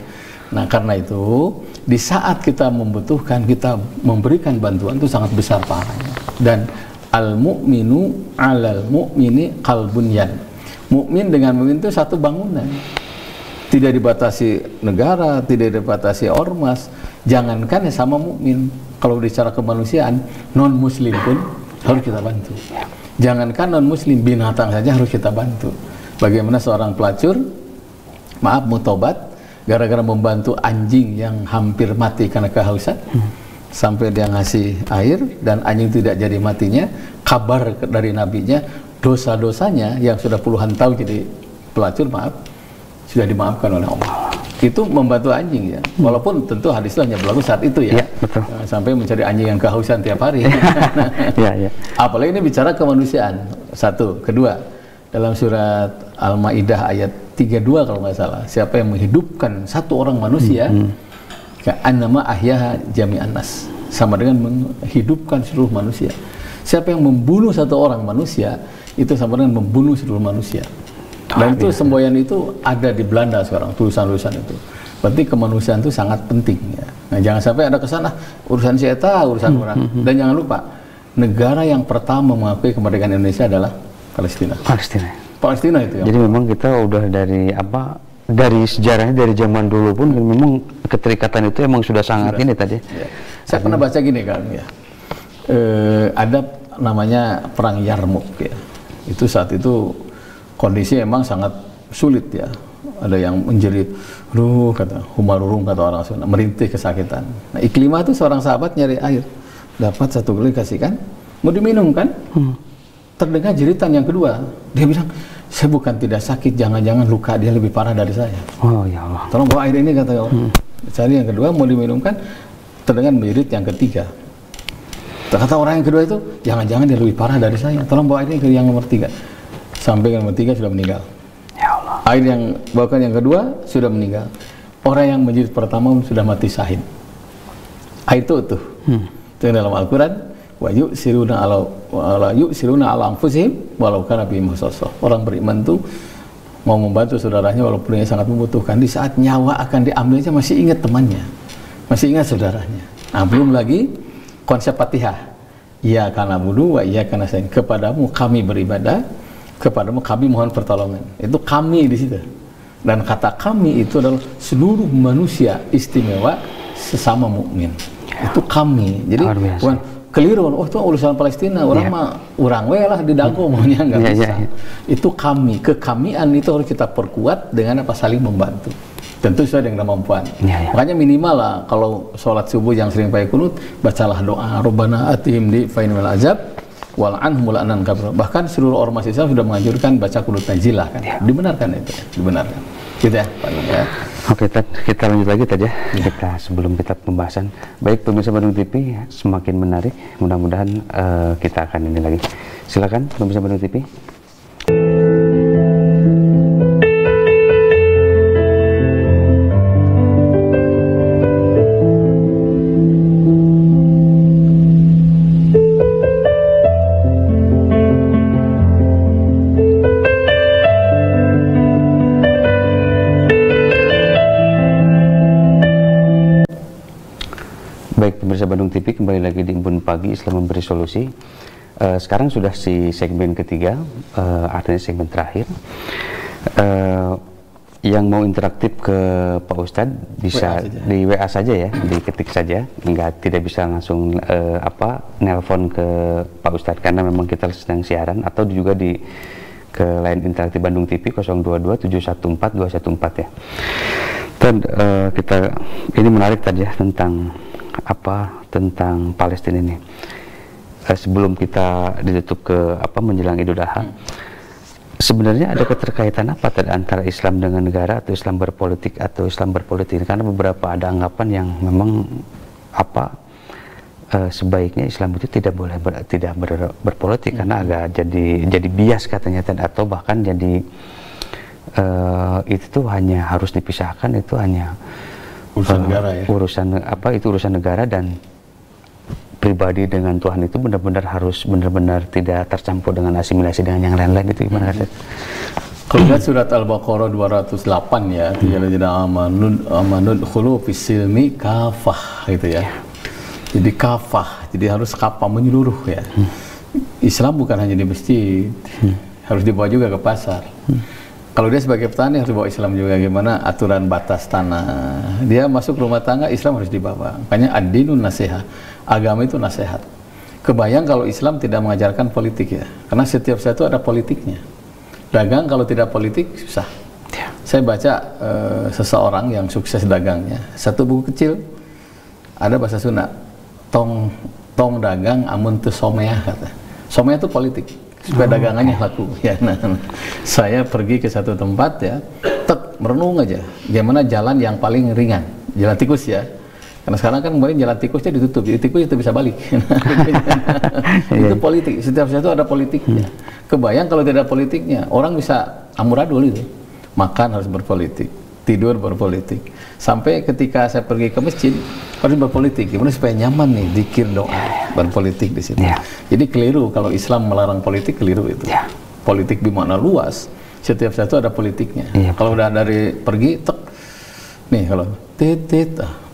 Nah karena itu di saat kita membutuhkan, kita memberikan bantuan itu sangat besar pahalanya. Dan al-mu'minu alal mu'mini qalbunyan, mukmin dengan mukmin itu satu bangunan, tidak dibatasi negara, tidak dibatasi ormas. Jangankan ya sama mukmin, kalau bicara kemanusiaan, non muslim pun harus kita bantu. Jangankan non muslim, binatang saja harus kita bantu. Bagaimana seorang pelacur, maaf mutobat, gara-gara membantu anjing yang hampir mati karena kehausan, sampai dia ngasih air dan anjing tidak jadi matinya, kabar dari nabinya, dosa-dosanya yang sudah puluhan tahun jadi pelacur, maaf, sudah dimaafkan oleh Allah. Itu membantu anjing ya, walaupun tentu hadisnya hanya berlaku saat itu ya, betul. Sampai mencari anjing yang kehausan tiap hari. Apalagi ini bicara kemanusiaan. Satu, kedua, dalam surat Al-Maidah ayat 32 kalau nggak salah, siapa yang menghidupkan satu orang manusia, ka'annama ahyaha jami'an nas, sama dengan menghidupkan seluruh manusia. Siapa yang membunuh satu orang manusia, itu sama dengan membunuh seluruh manusia. Dan itu semboyan itu ada di Belanda sekarang, tulisan-tulisan itu. Berarti kemanusiaan itu sangat penting ya. Nah, jangan sampai ada kesana urusan sieta, urusan orang. Dan jangan lupa, negara yang pertama mengakui kemerdekaan Indonesia adalah Palestina. Palestina itu ya. Jadi memang kita udah dari sejarahnya, dari zaman dulu pun memang keterikatan itu emang sudah sangat ini tadi. Ya. Saya pernah baca gini kan ya. Ada namanya perang Yarmouk ya. Itu saat itu kondisi emang sangat sulit ya. Ada yang menjerit, kata humarurung kata orang Sunda, merintih kesakitan. Nah, Iklimah itu seorang sahabat nyari air, dapat satu gelas kasihkan, mau diminum kan? Terdengar jeritan yang kedua, dia bilang, saya bukan tidak sakit, jangan-jangan luka dia lebih parah dari saya. Oh ya Allah. Tolong bawa air ini kata orang. Cari yang kedua mau diminumkan, terdengar menjerit yang ketiga. Kata orang yang kedua itu, jangan-jangan dia lebih parah dari saya. Tolong bawa air ini ke yang nomor 3. Sampai yang nomor 3 sudah meninggal. Ya Allah. Air yang bawakan yang kedua sudah meninggal. Orang yang menjerit pertama sudah mati syahid. Air itu utuh. Itu dalam Al-Quran. Wa yusiruna ala anfusihim walau kana bihim khasassah. Orang beriman itu mau membantu saudaranya walaupun dia sangat membutuhkan. Di saat nyawa akan diambilnya masih ingat temannya, masih ingat saudaranya. Nah, belum lagi konsep Fatihah. Iyyaka na'budu wa iyyaka nasta'in. Kepadamu kami beribadah, kepadamu kami mohon pertolongan. Itu kami di situ. Dan kata kami itu adalah seluruh manusia istimewa sesama mukmin. Itu kami. Jadi bukan keliru, oh itu urusan Palestina, orang mah urang we lah di dago maunya nggak bisa. Itu kami, kekamian itu harus kita perkuat dengan apa, saling membantu. tentu sesuai dengan kemampuan. Makanya minimal lah kalau sholat subuh yang sering pakai kunut, bacalah doa Rabbana atihim di fainal azab wal anhum anan kabra. Bahkan seluruh ormas Islam sudah menganjurkan baca kunut nazilah kan. Dibenarkan itu, dibenarkan. Gitu ya, Pak ya. Oke, kita lanjut lagi tadi ya. Kita sebelum kita pembahasan. Baik pemirsa Bandung TV, semakin menarik. Mudah-mudahan kita akan ini lagi. Silakan pemirsa Bandung TV. Baik pemirsa Bandung TV, kembali lagi di Embun Pagi Islam Memberi Solusi. Sekarang sudah si segmen ketiga, artinya segmen terakhir. Yang mau interaktif ke Pak Ustadz bisa di WA saja ya, diketik saja, tidak bisa langsung nelpon ke Pak Ustadz karena memang kita sedang siaran, atau juga ke line interaktif Bandung TV 022 714 214 ya. Dan kita ini menarik tadi ya tentang Palestina ini. Sebelum kita ditutup ke menjelang Idul Adha, sebenarnya ada keterkaitan apa antara Islam dengan negara atau Islam berpolitik karena beberapa ada anggapan yang memang sebaiknya Islam itu tidak boleh berpolitik karena agak jadi bias katanya, atau bahkan jadi itu tuh hanya harus dipisahkan, itu hanya urusan negara ya. Urusan negara, dan pribadi dengan Tuhan itu benar-benar tidak tercampur dengan asimilasi dengan yang lain-lain. Itu gimana kata? Kalau lihat surat Al-Baqarah 208 ya, tidak amanud khulu fisilmi kafah gitu ya. Jadi kafah, jadi harus kafah menyeluruh ya. Islam bukan hanya di masjid, harus dibawa juga ke pasar. Kalau dia sebagai petani harus bawa Islam juga, gimana aturan batas tanah. Dia masuk rumah tangga, Islam harus dibawa. Makanya ad-dinun nasihat, agama itu nasihat. Kebayang kalau Islam tidak mengajarkan politik ya, karena setiap satu ada politiknya. Dagang kalau tidak politik susah. Saya baca seseorang yang sukses dagangnya, satu buku kecil, ada bahasa Sunda, tong dagang amun teu someah kata. Someah itu politik, supaya dagangannya laku ya. Saya pergi ke satu tempat ya, merenung aja gimana jalan yang paling ringan, jalan tikus ya, karena sekarang kan kemarin jalan tikusnya ditutup, jadi tikus itu bisa balik. Itu politik, setiap satu ada politiknya. Kebayang kalau tidak ada politiknya, orang bisa amburadul itu, makan harus berpolitik, tidur berpolitik, sampai ketika saya pergi ke masjid harus berpolitik, gimana supaya nyaman nih, zikir, doa, berpolitik di situ. Jadi keliru kalau Islam melarang politik, keliru itu. Politik di mana luas, setiap satu ada politiknya. Kalau udah dari pergi, nih kalau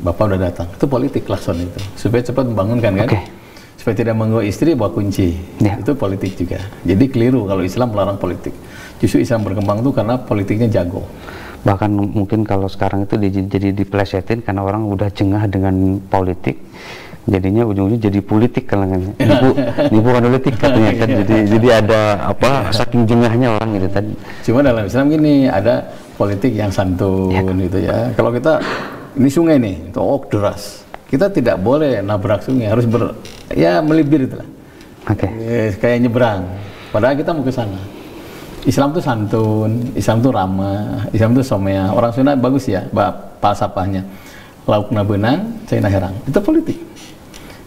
bapak udah datang, itu politik klakson itu, supaya cepat membangunkan kan. Supaya tidak mengganggu istri, bawa kunci, itu politik juga. Jadi keliru kalau Islam melarang politik. Justru Islam berkembang tuh karena politiknya jago. Bahkan mungkin kalau sekarang itu jadi dipelesetin karena orang udah jengah dengan politik, jadinya ujung-ujungnya jadi politik kalangannya. Nipu kan politik katanya kan. Jadi ada saking jengahnya orang gitu tadi. Cuma dalam Islam gini, ada politik yang santun gitu ya. Kalau kita ini sungai nih, itu deras. Kita tidak boleh nabrak sungai, harus melibir itulah. Kayak nyebrang. Padahal kita mau ke sana. Islam tuh santun, Islam tuh ramah, Islam tuh somea. Orang Sunda bagus ya, falsafahnya. Laukna benang, caina herang. Itu politik.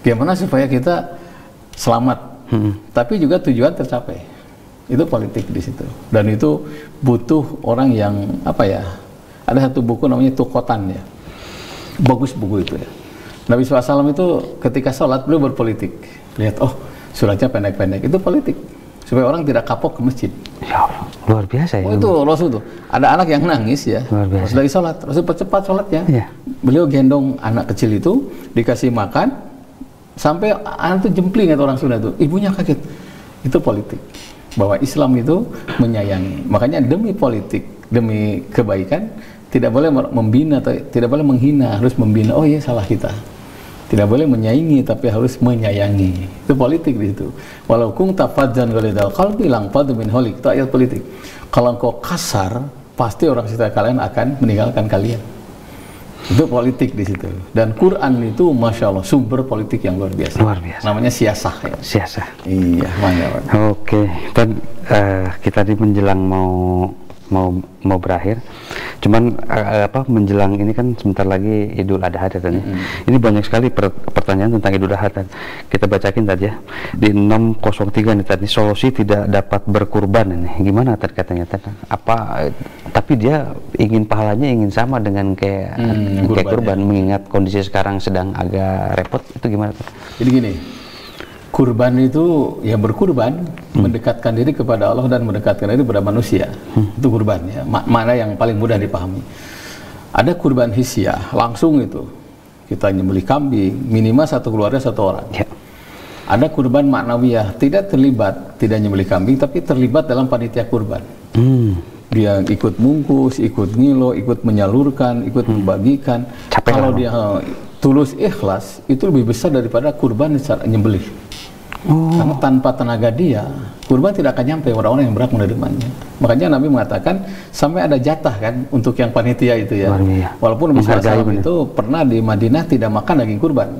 Gimana supaya kita selamat, tapi juga tujuan tercapai. Itu politik di situ. Dan itu butuh orang yang ada satu buku namanya Tukotan ya. Bagus buku itu ya. Nabi SAW itu ketika sholat beliau berpolitik. Lihat, suratnya pendek-pendek, itu politik. Supaya orang tidak kapok ke masjid. Ya Allah, luar biasa ya. Itu Rasul tuh. Ada anak yang nangis ya. Rasul lagi sholat, Rasul percepat sholatnya. Beliau gendong anak kecil itu, dikasih makan, sampai anak itu jempling ya orang Sunda tuh. Ibunya kaget. Itu politik. Bahwa Islam itu menyayangi. Makanya demi politik, demi kebaikan, tidak boleh membina, tidak boleh menghina, harus membina. Oh iya, salah kita. Tidak boleh menyaingi, tapi harus menyayangi. Itu politik di situ. Walau kung tafadzan ghalidal qalbi lang fadhu min holik. Itu ayat politik. Kalau engkau kasar, pasti orang sekitar kalian akan meninggalkan kalian. Itu politik di situ. Dan Quran itu masya Allah sumber politik yang luar biasa. Luar biasa. Namanya siasah ya. Siasah. Iya, mantap. Oke, dan kita di menjelang mau berakhir. Cuman menjelang ini kan sebentar lagi Idul Adha tadi. Ini banyak sekali pertanyaan tentang Idul Adha. Kita bacakin tadi ya. Di 603 nih tadi, solusi tidak dapat berkurban ini. Gimana tadi katanya tadi? Tapi dia ingin pahalanya ingin sama dengan kayak kurban ya. Mengingat kondisi sekarang sedang agak repot, itu gimana tadi? Jadi gini, kurban itu ya berkurban, mendekatkan diri kepada Allah dan mendekatkan diri kepada manusia. Itu kurban ya, mana yang paling mudah dipahami. Ada kurban hisyah, langsung itu kita nyembelih kambing, minimal satu keluarga satu orang. Ya. Ada kurban maknawiyah, tidak terlibat, tidak nyembelih kambing, tapi terlibat dalam panitia kurban. Dia ikut bungkus, ikut ngilo, ikut menyalurkan, ikut membagikan. Kalau dia tulus ikhlas, itu lebih besar daripada kurban secara nyembelih. Karena tanpa tenaga dia, kurban tidak akan nyampe orang-orang yang berhak menerimanya. Makanya Nabi mengatakan sampai ada jatah kan untuk yang panitia itu ya. Walaupun Nabi SAW itu pernah di Madinah tidak makan daging kurban.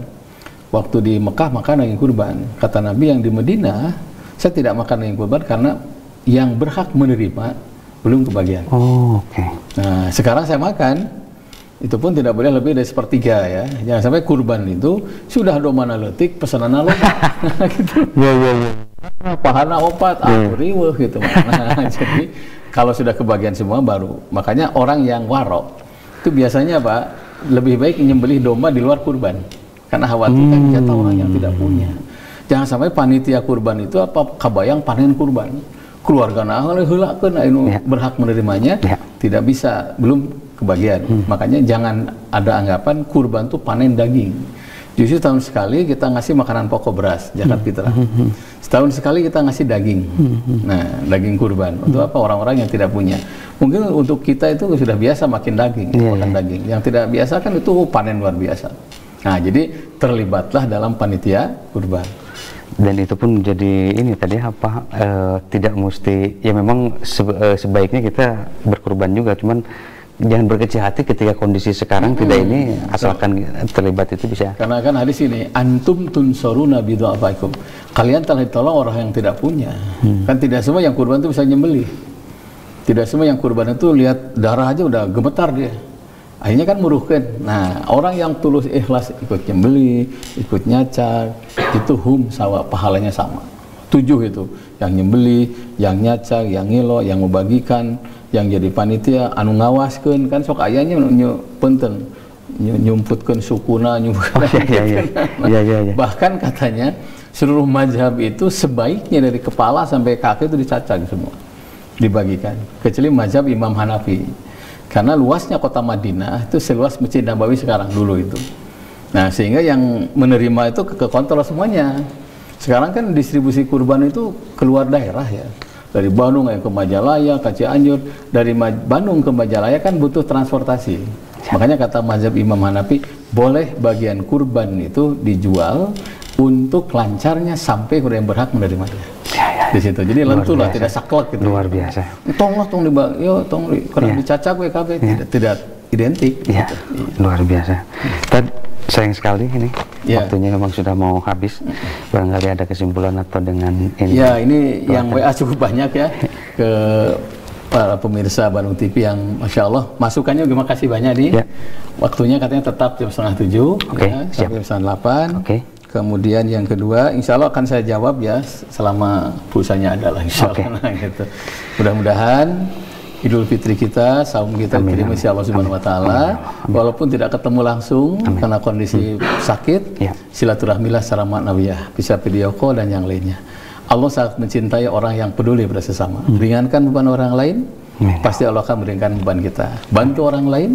Waktu di Mekah makan daging kurban. Kata Nabi yang di Madinah, saya tidak makan daging kurban karena yang berhak menerima belum kebagian. Nah, sekarang saya makan, itu pun tidak boleh lebih dari sepertiga ya. Jangan sampai kurban itu sudah domana letik pesanan lo gitu. Pahana opat, riweuh gitu. Nah, jadi kalau sudah kebagian semua baru. Makanya orang yang warok itu biasanya Pak lebih baik nyembelih domba di luar kurban. Karena khawatir kan jatah orang yang tidak punya. Jangan sampai panitia kurban itu kabayang panen kurban. Keluarga berhak menerimanya tidak bisa, belum kebagian. Makanya jangan ada anggapan kurban itu panen daging. Justru tahun sekali kita ngasih makanan pokok beras, zakat fitrah. Setahun sekali kita ngasih daging. Nah, daging kurban untuk apa? Orang-orang yang tidak punya. Mungkin untuk kita itu sudah biasa makin daging, makan daging. Yang tidak biasa kan itu panen luar biasa. Nah, jadi terlibatlah dalam panitia kurban. Dan itu pun jadi ini tadi tidak mesti ya, memang sebaiknya kita berkurban juga, cuman jangan berkecil hati ketika kondisi sekarang tidak ini, asalkan terlibat itu bisa. Karena kan hadis ini antum tunsoruna bidu'afaikum, kalian telah ditolong orang yang tidak punya. Kan tidak semua yang kurban itu bisa nyembelih, tidak semua yang kurban itu lihat darah aja udah gemetar dia. Akhirnya kan muruhkan. Nah, orang yang tulus ikhlas ikut nyembeli, ikut nyacak, itu sawa, pahalanya sama. 7 itu, yang nyembeli, yang nyacak, yang ngilo, yang membagikan, yang jadi panitia, anu ngawaskeun kan sok ayanya penting nyumputkeun sukuna, bahkan katanya seluruh mazhab itu sebaiknya dari kepala sampai kaki itu dicacak semua, dibagikan, kecuali mazhab Imam Hanafi. Karena luasnya kota Madinah itu seluas Masjid Nabawi sekarang dulu itu. Nah, sehingga yang menerima itu kekontrol semuanya. Sekarang kan distribusi kurban itu keluar daerah ya. Dari Bandung ke Majalaya, ke Cianjur, dari Bandung ke Majalaya kan butuh transportasi. Makanya kata mazhab Imam Hanafi, boleh bagian kurban itu dijual untuk lancarnya sampai kepada yang berhak menerimanya. Di situ. Jadi lentur lah, tidak saklek gitu. Luar biasa. Tong dicacak WKB, tidak identik. Ya, gitu. Luar biasa. Tad, sayang sekali ini waktunya memang sudah mau habis. Barangkali ada kesimpulan atau dengan ini. Ya, ini yang WA cukup banyak ya ke para pemirsa Bandung TV yang Masya Allah masukannya terima kasih banyak nih. Waktunya katanya tetap jam 6:30 sampai jam 8. Kemudian yang kedua, insya Allah akan saya jawab ya selama pulsanya adalah insya Allah gitu. Mudah-mudahan Idul Fitri kita, saum kita diterima si Allah Subhanahu Wa Taala, walaupun tidak ketemu langsung karena kondisi sakit, silaturahmilah secara maknawiyah, bisa video call dan yang lainnya. Allah sangat mencintai orang yang peduli pada sesama. Ringankan beban orang lain, pasti Allah akan meringankan beban kita. Bantu orang lain,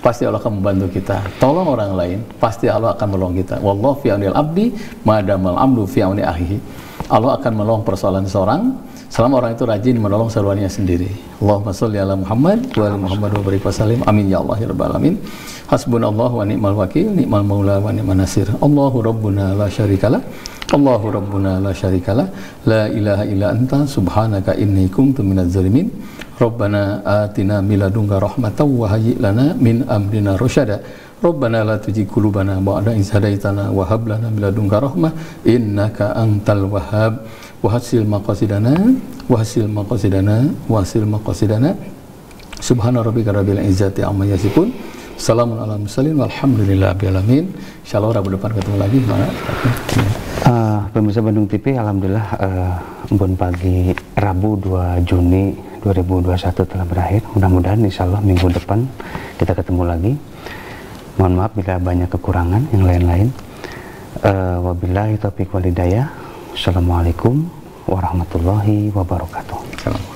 pasti Allah akan membantu kita. Tolong orang lain, pasti Allah akan menolong kita. Wallahu fi aunil abdi madamal amdu fi auni akhihi. Allah akan menolong persoalan seorang selama orang itu rajin menolong saudaranya sendiri. Allahumma sholli ala Muhammad wa ala Muhammad wa barik wasallim. Amin ya Allah ya rabbal alamin. Hasbunallahu wa ni'mal wakil, ni'mal maula wa ni'man nasir. Allahu rabbuna la syarikalah. Allahu rabbuna la syarikalah, la ilaha illa anta, subhanaka inni kuntu minaz zalimin. Rabbana atina min ladunka rahmatan wa hayyi' lana min amrina rasyada. Rabbana la tuzigh qulubana ba'da idh hadaitana wa hab lana min ladunka rahmah innaka antal wahhab. Wa hasil maqasidana subhana rabbika rabbil izzati amma yasifun, salamun ala mursalin walhamdulillahi rabbil alamin. Insyaallah Rabu depan ketemu lagi. Pemirsa Bandung TV, alhamdulillah embun pagi Rabu 2 Juni 2021 telah berakhir. Mudah-mudahan insyaallah minggu depan kita ketemu lagi. Mohon maaf bila banyak kekurangan yang lain-lain. Wabillahi taufiq wal hidayah. Assalamualaikum warahmatullahi wabarakatuh. Salam.